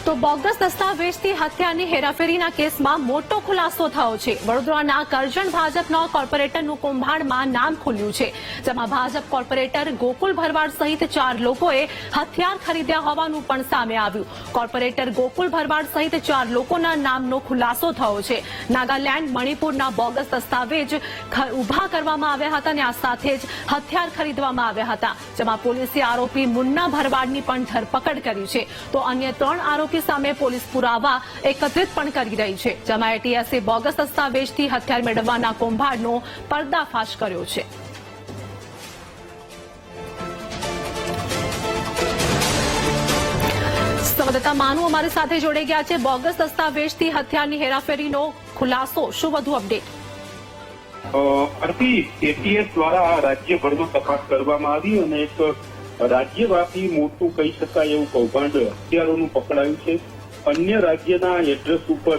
તો બોગસ દસ્તાવેજથી હત્યાની હેરાફેરીના કેસમાં મોટો ખુલાસો થયો છે। વડોદરાના કરજણ ભાજપના કોર્પોરેટરનું કૌભાંડમાં નામ ખુલ્યું છે, જેમાં ભાજપ કોર્પોરેટર ગોકુલ ભરવાડ સહિત 4 લોકોએ હથિયાર ખરીદ્યા હોવાનું પણ સામે આવ્યું। કોર્પોરેટર ગોકુલ ભરવાડ સહિત 4 લોકોના નામનો ખુલાસો થયો છે। નાગાલેન્ડ, મણિપુરના બોગસ દસ્તાવેજ ઉભા કરવામાં આવ્યા હતા અને આ સાથે જ હથિયાર ખરીદવામાં આવ્યા હતા, જેમાં પોલીસે આરોપી મુન્ના ભરવાડની પણ ધરપકડ કરી છે। તો અન્ય 3 આરોપી સામે પોલીસ પુરાવા એકત્રિત પણ કરી રહી છે, જેમાં એટીએસે બોગસ દસ્તાવેજથી હથિયાર મેળવવાના કૌભાંડનો પર્દાફાશ કર્યો છે। સંવાદદાતા માનુ અમારી સાથે જોડાઈ ગયા છે। બોગસ દસ્તાવેજથી હથિયારની હેરાફેરીનો ખુલાસો, શું વધુ અપડેટ? એટીએસ દ્વારા રાજ્યભરમાં તપાસ કરવામાં આવી અને એક રાજ્યવ્યાપી મોટું કહી શકાય એવું કૌભાંડ હથિયારોનું પકડાયું છે। અન્ય રાજ્યના એડ્રેસ ઉપર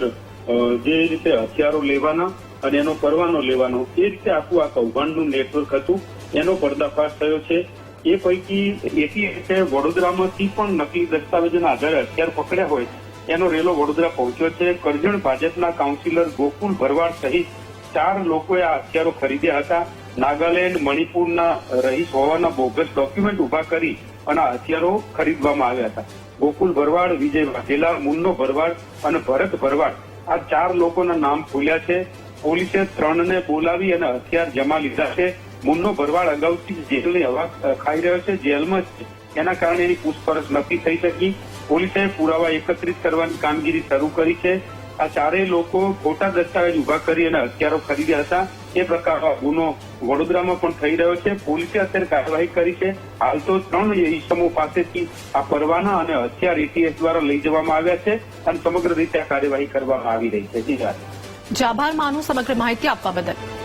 જે રીતે હથિયારો લેવાના અને એનો પરવાનો લેવાનો, એ રીતે આખું આ કૌભાંડનું નેટવર્ક હતું, એનો પર્દાફાશ થયો છે। એ પૈકી એટીએસે વડોદરામાંથી પણ નકલી દસ્તાવેજોના આધારે હથિયાર પકડ્યા હોય એનો રેલો વડોદરા પહોંચ્યો છે। કરજણ ભાજપના કાઉન્સિલર ગોકુલ ભરવાડ સહિત 4 લોકોએ આ હથિયારો ખરીદ્યા હતા। નાગાલેન્ડ, મણિપુરના રહીશ હોવાના બોગસ ડોક્યુમેન્ટ ઉભા કરી અને આ હથિયારો ખરીદવામાં આવ્યા હતા। ગોકુલ ભરવાડ, વિજય વાઘેલા, મુન્નો ભરવાડ અને ભરત ભરવાડ, આ 4 લોકોના નામ ખુલ્યા છે। પોલીસે 3ને બોલાવી અને હથિયાર જમા લીધા છે। મુન્નો ભરવાડ અગાઉથી જેલની હવા ખાઈ રહ્યો છે, જેલમાં જ છે, એના કારણે એની પૂછપરછ નથી થઈ શકી। પોલીસે પુરાવા એકત્રિત કરવાની કામગીરી શરૂ કરી છે। આ 4 લોકો ખોટા દસ્તાવેજ ઉભા કરી અને હથિયારો ખરીદ્યા હતા, એ પ્રકારનો ગુનો વડોદરામાં પણ થઈ રહ્યો છે। પોલીસે અત્યારે કાર્યવાહી કરી છે। હાલ તો 3 ઇસમો પાસેથી આ પરવાના અને હથિયાર એટીએસ દ્વારા લઈ જવામાં આવ્યા છે અને સમગ્ર રીતે આ કાર્યવાહી કરવામાં આવી રહી છે। જી આભાર માનું સમગ્ર માહિતી આપવા બદલ।